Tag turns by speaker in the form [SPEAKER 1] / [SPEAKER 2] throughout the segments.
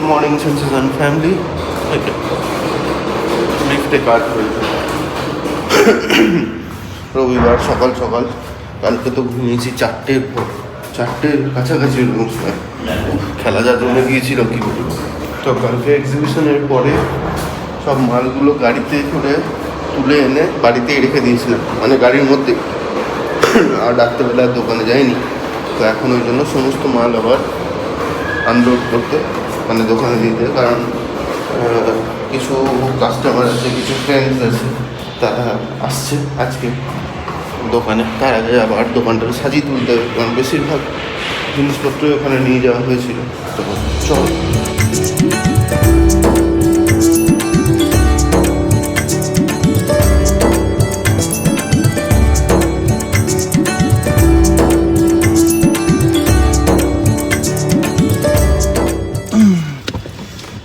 [SPEAKER 1] Morning sensation family লিফটে কাজ হয়েছে। রবিবার সকাল সকাল, কালকে তো ঘুমিয়েছি 4টের পর, 4টের কাছাকাছি এরকম সময়। খেলা যা জমে গিয়েছিল কী বলবো। তো কালকে এক্সিবিশনের পরে সব মালগুলো গাড়িতে করে তুলে এনে বাড়িতেই রেখে দিয়েছিলাম, মানে গাড়ির মধ্যে। আর রাত্রেবেলা দোকানে যাইনি, তো এখন ওই জন্য সমস্ত মাল আবার আনলোড করতে, মানে দোকানে দিতে। কারণ কিছু কাস্টমার আছে, কিছু ফ্রেন্ডস আছে, তারা আসছে আজকে দোকানে। তার আগে আবার দোকানটা সাজিয়ে তুলতে হবে, কারণ বেশিরভাগ জিনিসপত্রই ওখানে নিয়ে যাওয়া হয়েছিল। তো চল।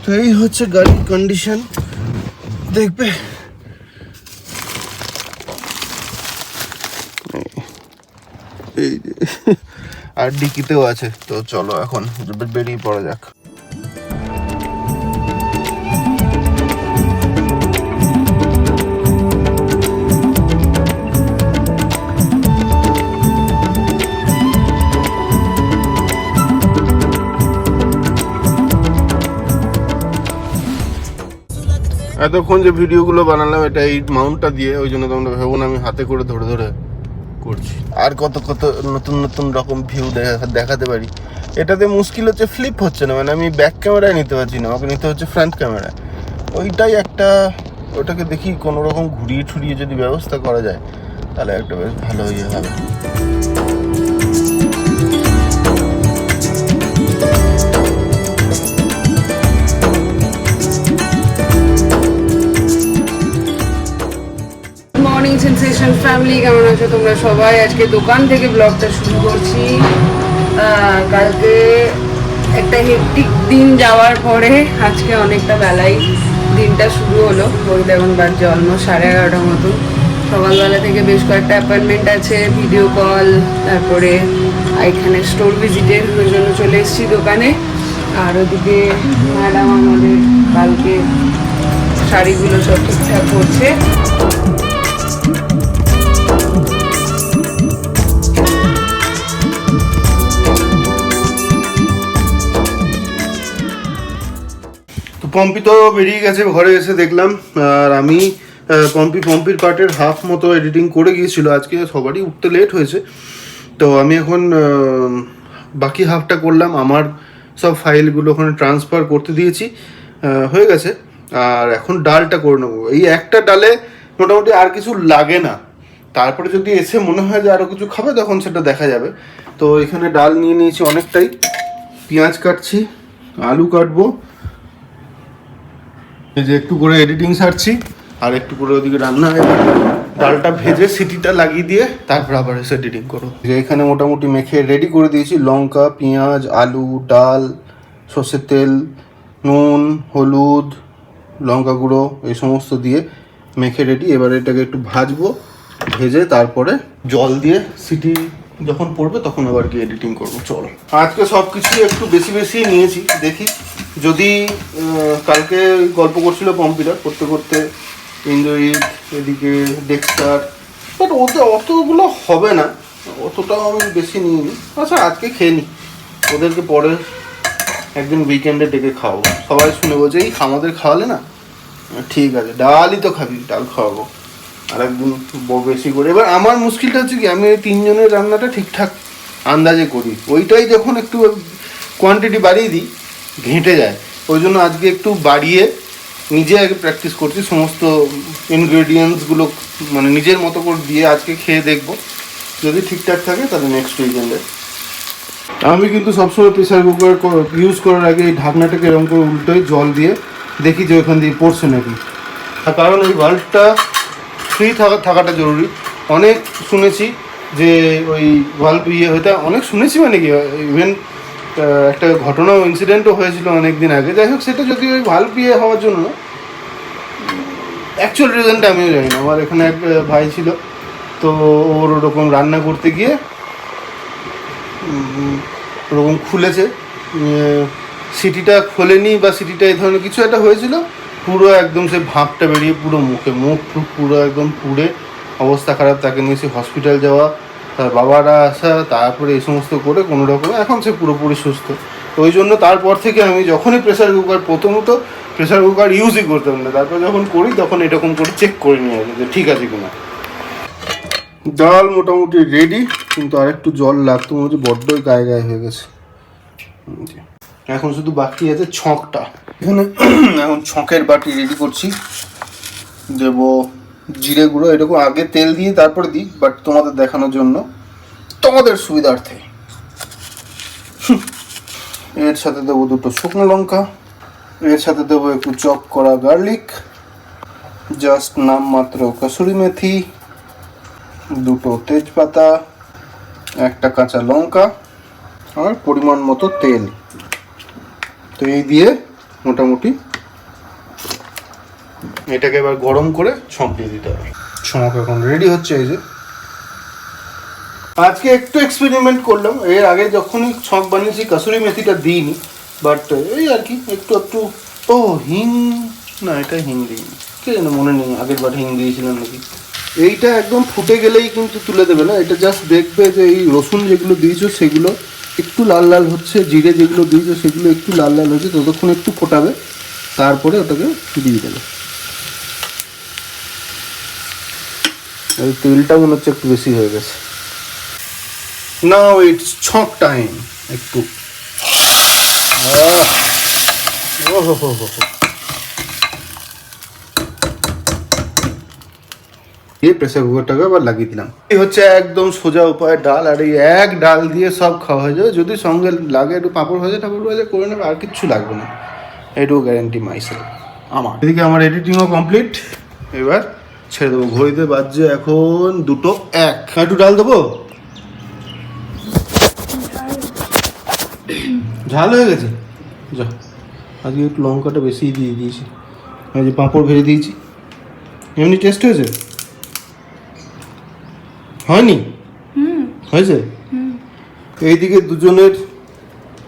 [SPEAKER 1] তো এই হচ্ছে গাড়ির কন্ডিশন, দেখবে। এই যে আর ডিকিতেও আছে। তো চলো এখন বেরিয়ে পড়া যাক। এতক্ষণ যে ভিডিওগুলো বানালাম এটা এই মাউন্টটা দিয়ে, ওই জন্য তোমরা ভেবো না আমি হাতে করে ধরে ধরে করছি। আর কত কত নতুন নতুন রকম ভিউ দেখাতে পারি। এটাতে মুশকিল হচ্ছে ফ্লিপ হচ্ছে না, মানে আমি ব্যাক ক্যামেরায় নিতে পারছি না, আমাকে নিতে হচ্ছে ফ্রন্ট ক্যামেরায়। ওইটাই একটা, ওটাকে দেখি কোনো রকম ঘুরিয়ে ঠুরিয়ে যদি ব্যবস্থা করা যায় তাহলে একটা বেশ ভালো ইয়ে হবে।
[SPEAKER 2] মর্নিং সেন্সেশন ফ্যামিলি, কেমন আছো তোমরা সবাই? আজকে দোকান থেকে ব্লগটা শুরু করছি। কালকে একটা হেক্টিক দিন যাওয়ার পরে আজকে অনেকটা বেলায় দিনটা শুরু হলো। বলতে এখন বাজছে অলমোস্ট 11:30 মতো। সকালবেলা থেকে বেশ কয়েকটা অ্যাপয়েন্টমেন্ট আছে, ভিডিও কল, তারপরে এখানে স্টোর ভিজিটের ওই জন্য চলে এসেছি দোকানে। আর ওদিকে ম্যাডাম আমাদের কালকে শাড়িগুলো সব ঠিকঠাক করছে।
[SPEAKER 1] পম্পি তো বেরিয়ে গেছে, ঘরে এসে দেখলাম। আর আমি পম্পির পার্টের হাফ মতো এডিটিং করে গিয়েছিল আজকে, সবারই উঠতে লেট হয়েছে। তো আমি এখন বাকি হাফটা করলাম, আমার সব ফাইলগুলো ওখানে ট্রান্সফার করতে দিয়েছি, হয়ে গেছে। আর এখন ডালটা করে নেবো। এই একটা ডালে মোটামুটি আর কিছু লাগে না, তারপরে যদি এসে মনে হয় যে আরও কিছু খাবে তখন সেটা দেখা যাবে। তো এখানে ডাল নিয়ে নিয়েছি অনেকটাই, পেঁয়াজ কাটছি, আলু কাটবো, এই যে একটু করে এডিটিং সারছি, আর একটু করে ওদিকে রান্না হয়ে ডালটা ভেজে সিটিটা লাগিয়ে দিয়ে তারপর আবার এসে এডিটিং করো। যে এখানে মোটামুটি মেখে রেডি করে দিয়েছি, লঙ্কা, পেঁয়াজ, আলু, ডাল, সর্ষের তেল, নুন, হলুদ, লঙ্কা গুঁড়ো এই সমস্ত দিয়ে মেখে রেডি। এবার এটাকে একটু ভাজবো, ভেজে তারপরে জল দিয়ে সিটি যখন পড়বে তখন আবার গিয়ে এডিটিং করবো। চলো, আজকে সব কিছু একটু বেশি বেশি নিয়েছি, দেখি যদি কালকে গল্প করছিল পম্পিটা করতে করতে ইন্দ্রজিৎ, এদিকে ডেক্সটার, বাট ওতে অতগুলো হবে না, অতটাও আমি বেশি নিইনি। আচ্ছা আজকে খেয়ে নিই, ওদেরকে পরে একদিন উইকেন্ডে ডেকে খাওয়াবো। সবাই শুনে বলছে এই আমাদের খাওয়ালে না, ঠিক আছে ডালই তো খাবি, ডাল খাওয়াবো আর একদিন বেশি করে। এবার আমার মুশকিলটা হচ্ছে কি, আমি এই 3 জনের রান্নাটা ঠিকঠাক আন্দাজে করি, ওইটাই যখন একটু কোয়ান্টিটি বাড়িয়ে দিই ঘেঁটে যায়। ওই জন্য আজকে একটু বাড়িয়ে নিজে আগে প্র্যাকটিস করছি, সমস্ত ইনগ্রেডিয়েন্টসগুলো মানে নিজের মতো করে দিয়ে আজকে খেয়ে দেখবো, যদি ঠিকঠাক থাকে তাহলে নেক্সট উইকেন্ডে। আমি কিন্তু সবসময় প্রেসার কুকার ইউজ করার আগে এই ঢাকনাটাকে এরকম করে উল্টোই জল দিয়ে দেখি যে ওখান দিয়ে পড়ছে নাকি। কারণ ওই ভাল্বটা ফ্রি থাকাটা জরুরি। অনেক শুনেছি যে ওই ভাল্ব হইতে, অনেক শুনেছি মানে কি, ইভেন একটা ঘটনা ইনসিডেন্টও হয়েছিল অনেক দিন আগে। যাই হোক, সেটা যদি ওই ভাল্ব হওয়ার জন্য না, অ্যাকচুয়াল রিজনটা আমিও জানি না। আমার এখানে এক ভাই ছিল, তো ওর ওরকম রান্না করতে গিয়ে ওরকম খুলেছে, সিটিটা খোলেনি বা সিটিটা এই ধরনের কিছু একটা হয়েছিল, পুরো একদম সে ভাঁপটা বেরিয়ে পুরো মুখ পুরো একদম পুড়ে অবস্থা খারাপ। তাকে নিয়ে সে হসপিটাল যাওয়া, তার বাবারা আসা, তারপরে এই সমস্ত করে কোনো রকমে এখন সে পুরোপুরি সুস্থ। তো ওই জন্য তারপর থেকে আমি যখনই প্রেসার কুকার, প্রথমত প্রেসার কুকার ইউজই করতাম না, তারপর যখন করি তখন এরকম করে চেক করে নিয়ে আসি যে ঠিক আছে কিনা। ডাল মোটামুটি রেডি, কিন্তু আর একটু জল লাগতো, মনে হচ্ছে বড্ডই গায়ে গায়ে হয়ে গেছে। এখন শুধু বাকি আছে ছঁকটা। এখানে এখন ছঁকের বাটি রেডি করছি। দেব জিরে গুঁড়ো, এরকম আগে তেল দিয়ে তারপরে দিই, বাট তোমাদের দেখানোর জন্য, তোমাদের সুবিধার্থে। এর সাথে দেবো 2টো শুকনো লঙ্কা, এর সাথে দেবো একটু চপ করা গার্লিক, জাস্ট নামমাত্র কসুরি মেথি, 2টো তেজপাতা, 1টা কাঁচা লঙ্কা, আর পরিমাণ মতো তেল। তো এই দিয়ে মোটামুটি এটাকে এবার গরম করে ছঁক দিয়ে দিতে হবে। ছঁক এখন রেডি হচ্ছে। এই যে আজকে একটু এক্সপেরিমেন্ট করলাম, এর আগে যখনই ছঁক বানিয়েছি কাসুরি মেথিটা দিইনি, বাট এই আর কি একটু একটু। ও হিং, না এটা হিং দিইনি, কে জানে, মনে নেই আগের বার হিং দিয়েছিলাম নাকি। এইটা একদম ফুটে গেলেই কিন্তু তুলে দেবে না, এটা জাস্ট দেখবে যে এই রসুন যেগুলো দিয়েছো সেগুলো একটু লাল লাল হচ্ছে, জিরে যেগুলো দিয়েছো সেগুলো একটু লাল লাল হচ্ছে, ততক্ষণ একটু ফোটাবে, তারপরে ওটাকে দিয়ে দেবে। এই তেলটা মনে হচ্ছে একটু বেশি হয়ে গেছে। নাও ইটস ছক টাইম। একটু এই প্রেসার কুকারটাকে আবার লাগিয়ে দিলাম। এই হচ্ছে একদম সোজা উপায় ডাল, আর এই এক ডাল দিয়ে সব খাওয়া হয়ে যাবে। যদি সঙ্গে লাগে একটু পাঁপড় ভাজা করে নেবে, আর কিচ্ছু লাগবে না, এটুকু গ্যারেন্টি মাইসেলফ আমার। এদিকে আমার এডিটিংও কমপ্লিট, এবার ছেড়ে দেবো। ঘড়িতে বাজছে এখন 2:01। একটু ডাল দেবো, ঝাল হয়ে গেছে। যা, আজকে একটু লঙ্কাটা বেশি দিয়ে দিয়েছি। এই যে পাঁপড় ভেজে দিয়েছি, এমনি টেস্ট হয়েছে? হয়নি? হয়েছে। এইদিকে দুজনের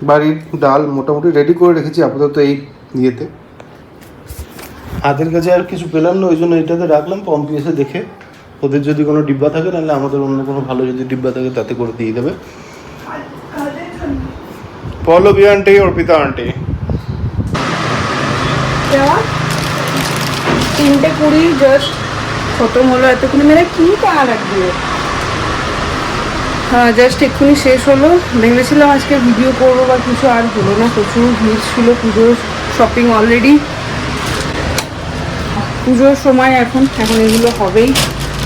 [SPEAKER 1] বাড়ির ডাল মোটামুটি রেডি করে রেখেছি আপাতত এই ইয়েতে। হাতের কাছে আর কিছু পেলাম না, ওই জন্য এটাতে রাখলাম, পম্পি এসে দেখে ওদের যদি কোনো ডিব্বা থাকে, নাহলে আমাদের অন্য কোনো ভালো যদি ডিব্বা থাকে তাতে করে দিয়ে দেবে। Pallabi aunty, Arpita aunty.
[SPEAKER 2] 3:20 just খতম হলো। এতক্ষণে মেরে কি টাকা লাগবে? হ্যাঁ, জাস্ট এক্ষুনি শেষ হলো। ভেবেছিলাম আজকে ভিডিও করবো বা কিছু, আর হলো না, প্রচুর ভিড় ছিল। পুজোর শপিং অলরেডি, পুজোর সময় এখন এগুলো হবেই।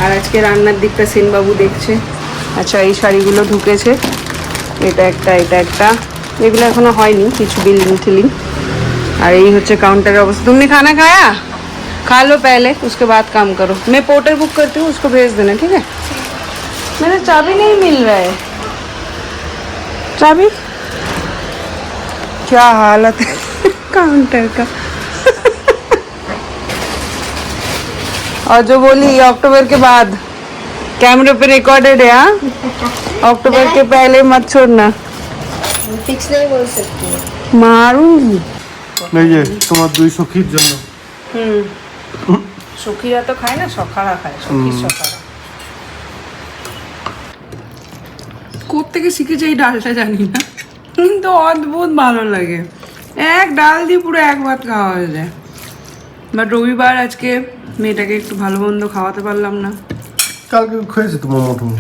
[SPEAKER 2] আর আজকে রান্নার দিকটা সেনবাবু দেখছে। আচ্ছা, এই শাড়িগুলো ঢুকেছে, এটা একটা, এটা একটা, এগুলো এখনো হয়নি, কিছু বিলিং টিলিং। और यही होचे काउंटर अवस्था। तुमने खाना खाया? खा लो पहले, उसके बाद काम करो। मैं पोर्टर बुक करती हूँ, उसको भेज देना, ठीक है? मेरा चाबी नहीं मिल रहा है। चाबी, क्या हालत है काउंटर का। और जो बोली अक्टूबर के बाद, कैमरे पे रिकॉर्डेड है। हाँ, अक्टूबर के पहले मत छोड़ना।
[SPEAKER 3] फिक्स नहीं बोल सकती।
[SPEAKER 2] मारूंगी।
[SPEAKER 1] এই যে তোমার দুই সখীর জন্য।
[SPEAKER 2] সখীরা তো খায় না, সখারা খায়। সখীর সখারা কোত্থেকে শিখেছে এই ডালটা জানি না, কিন্তু অদ্ভুত ভালো লাগে। এক ডাল দিয়ে পুরো এক ভাত খাওয়া হয়ে যায়। বাট রবিবার আজকে মেয়েটাকে একটু ভালো মন্দ খাওয়াতে পারলাম না।
[SPEAKER 1] কালকে খেয়েছে তো মোমো টোমো,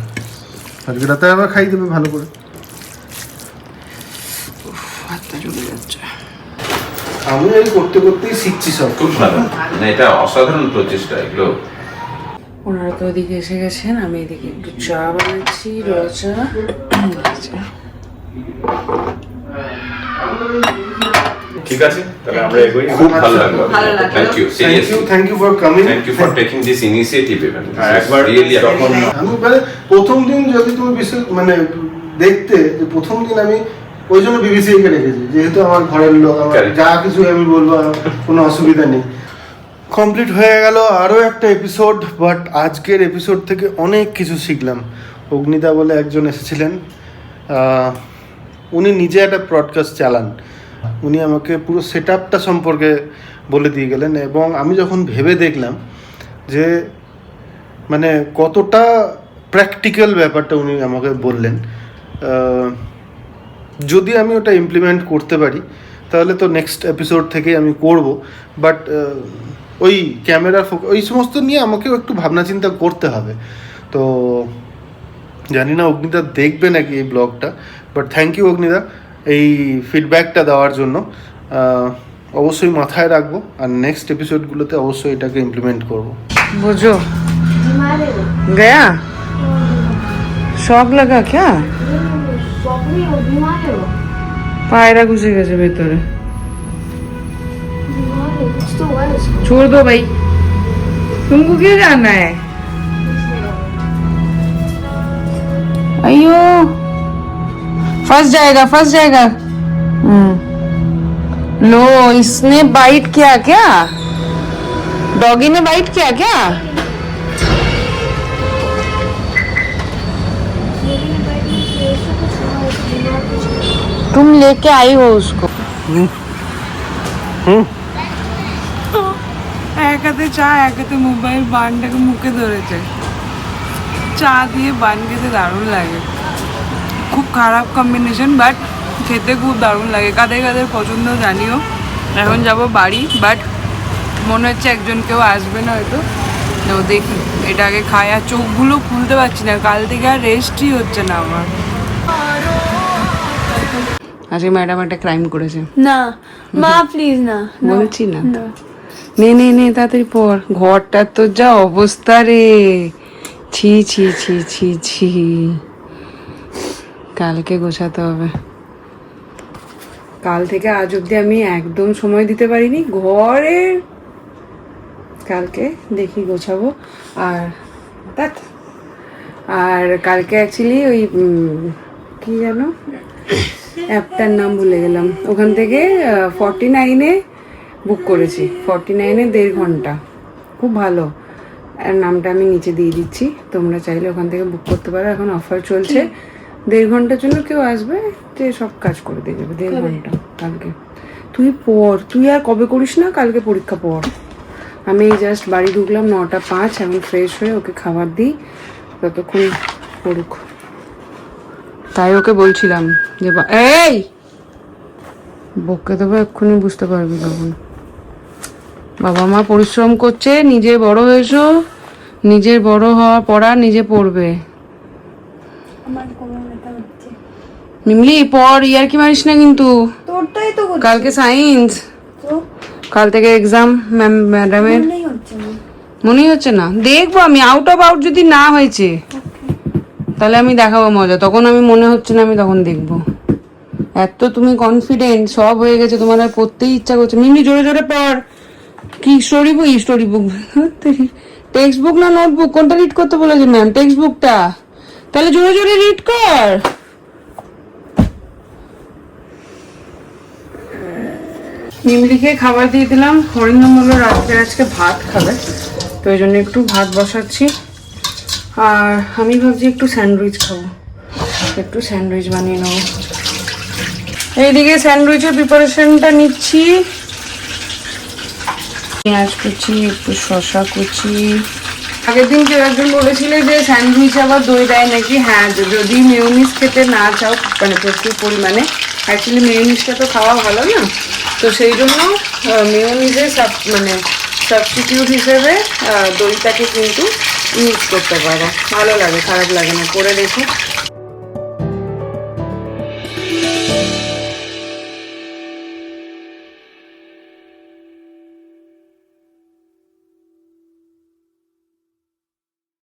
[SPEAKER 1] আজকে রাতে আবার খাই দেবে ভালো করে।
[SPEAKER 2] ভাতটা চলে যাচ্ছে।
[SPEAKER 1] আমি এই করতে করতেই শিখছি সব।
[SPEAKER 4] খুব ভালো, মানে এটা অসাধারণ প্রচেষ্টা এগুলো।
[SPEAKER 2] ওনারা তো ওদিকে এসে গেছেন, আমি এদিকে একটু চা বানাচ্ছি, রচা।
[SPEAKER 4] ঠিক আছে, তাহলে আমরা এগোই। খুব ভালো লাগলো।
[SPEAKER 2] ভালো লাগলো।
[SPEAKER 4] Thank you, seriously
[SPEAKER 1] thank you for coming.
[SPEAKER 4] Thank you for taking this initiative.
[SPEAKER 1] একবার
[SPEAKER 4] রিয়েলি
[SPEAKER 1] আমি মানে প্রথম দিন যদি তুমি বিশেষ মানে দেখতে, যে প্রথম দিন আমি ওই জন্য বিবিসিকে রেখেছি, যেহেতু আমার ঘরের লোক, আমার যা কিছু আমি বলবো কোনো অসুবিধা নেই। কমপ্লিট হয়ে গেল আরও একটা এপিসোড, বাট আজকের এপিসোড থেকে অনেক কিছু শিখলাম। অগ্নিদা বলে একজন এসেছিলেন, উনি নিজে একটা পডকাস্ট চালান, উনি আমাকে পুরো সেট আপটা সম্পর্কে বলে দিয়ে গেলেন, এবং আমি যখন ভেবে দেখলাম যে মানে কতটা প্র্যাকটিক্যাল ব্যাপারটা উনি আমাকে বললেন, যদি আমি ওটা ইমপ্লিমেন্ট করতে পারি তাহলে তো নেক্সট এপিসোড থেকে আমি করব, বাট ওই ক্যামেরা ওই সমস্ত নিয়ে আমাকেও একটু ভাবনা চিন্তা করতে হবে। তো জানি না অগ্নিদা দেখবে নাকি এই ব্লগটা, বাট থ্যাংক ইউ অগ্নিদা এই ফিডব্যাকটা দেওয়ার জন্য। অবশ্যই মাথায় রাখবো, আর নেক্সট এপিসোডগুলোতে অবশ্যই এটাকে ইমপ্লিমেন্ট করব।
[SPEAKER 2] বুঝো
[SPEAKER 3] बीमार है वो
[SPEAKER 2] गया शॉक लगा क्या?
[SPEAKER 3] शौक नहीं वो बीमार है वो
[SPEAKER 2] पायरा घुसे गए भीतरे
[SPEAKER 3] बीमार है कुछ तो हुआ है उसको
[SPEAKER 2] छोड़ दो भाई, तुमको क्या जाना है? अयो फंस जाएगा। लो इसने बाइट किया क्या? डॉगी ने बाइट किया क्या? तुम लेके आई हो उसको? এক হাতে চা এক হাতে মোবাইল, বানটাকে মুখে ধরেছে। চা দিয়ে বান খেতে দারুণ লাগে, খুব খারাপ কম্বিনেশন বাট খেতে খুব দারুণ লাগে। কাদের কাদের পছন্দ জানিও। এখন যাব বাড়ি, বাট মনে হচ্ছে একজন কেউ আসবে না হয়তো, তো দেখি এটা আগে খাই। আর চোখগুলো খুলতে পারছি না, কাল থেকে আর রেস্টই হচ্ছে না আমার। আজকে ম্যাডাম একটা ক্রাইম করেছে।
[SPEAKER 3] ना माँ प्लीज ना
[SPEAKER 2] বলছি না তো। নে তাড়াতাড়ি পর। ঘরটার তো যা অবস্থা রে, ছি ছি ছি ছি ছি, কালকে গোছাতে হবে। কাল থেকে আজ অব্দি আমি একদম সময় দিতে পারিনি ঘরে, কালকে দেখি গোছাবো। আর কালকে অ্যাকচুয়ালি ওই কি জানো অ্যাপটার নাম ভুলে গেলাম, ওখান থেকে 49-এ বুক করেছি। 49-এ 1.5 ঘন্টা, খুব ভালো। আর নামটা আমি নিচে দিয়ে দিচ্ছি, তোমরা চাইলে ওখান থেকে বুক করতে পারো। এখন অফার চলছে, 1.5 ঘন্টার জন্য কেউ আসবে যে সব কাজ করে দিয়ে যাবে। 1.5 ঘন্টা কালকে। তুই পড়, তুই আর কবে করিস না, কালকে পরীক্ষা পড়। আমি জাস্ট বাড়ি ঢুকলাম 9:05, এখন ফ্রেশ হয়ে ওকে খাবার দিই, ততক্ষণ পড়ুক। তাই ওকে বলছিলাম যে এই বকে দেবো এক্ষুনি, বুঝতে পারবি তখন। বাবা মা পরিশ্রম করছে, নিজে বড় হয়েছো, নিজের বড় হওয়া পড়া নিজে পড়বে।
[SPEAKER 3] আমার কোমর ব্যথা হচ্ছে
[SPEAKER 2] মিমলি পড়, ইয়ার কি মারিস না কিন্তু।
[SPEAKER 3] তোরটাই তো হচ্ছে
[SPEAKER 2] কালকে সায়েন্স,
[SPEAKER 3] তো
[SPEAKER 2] কাল থেকে এক্সাম ম্যাডামের।
[SPEAKER 3] नहीं হচ্ছে না
[SPEAKER 2] মনেই হচ্ছে না, দেখবো আমি। আউট অফ আউট যদি না হয়েছে তাহলে আমি দেখাবো মজা, তখন আমি মনে হচ্ছে না, আমি তখন দেখবো। এত তুমি কনফিডেন্ট, সব হয়ে গেছে তোমার, আর পড়তেই ইচ্ছা করছে। মিমলি জোরে জোরে পড়। কি স্টোরি বুক টেক্সট বুক না নোটবুক, কোনটা রিড করতে বলেছে ম্যাম? টেক্সট বুকটা। তাহলে জোরে জোরে রিড কর। মিমলিকে খাবার দিয়ে দিলাম। হরিণম হলো রাত্রে আজকে ভাত খাবে, তো এই জন্য একটু ভাত বসাচ্ছি। আর আমি ভাবছি একটু স্যান্ডউইচ খাবো, একটু স্যান্ডউইচ বানিয়ে নেবো। এইদিকে স্যান্ডউইচের প্রিপারেশনটা নিচ্ছি। পেঁয়াজ কুচি, একটু শসা কুচি। আগের দিন কেউ একজন বলেছিলে যে স্যান্ডউইচ আবার দই দেয় নাকি। হ্যাঁ, যদি মেয়োনিজ খেতে না চাও মানে প্রচুর পরিমাণে, অ্যাকচুয়ালি মেয়োনিজটা তো খাওয়া ভালো না, তো সেই জন্য মেয়োনিজের মানে সাবস্টিটিউট হিসেবে দইটাকে কিন্তু ইউজ করতে পারো। ভালো লাগে, খারাপ লাগে না, করে দেখো।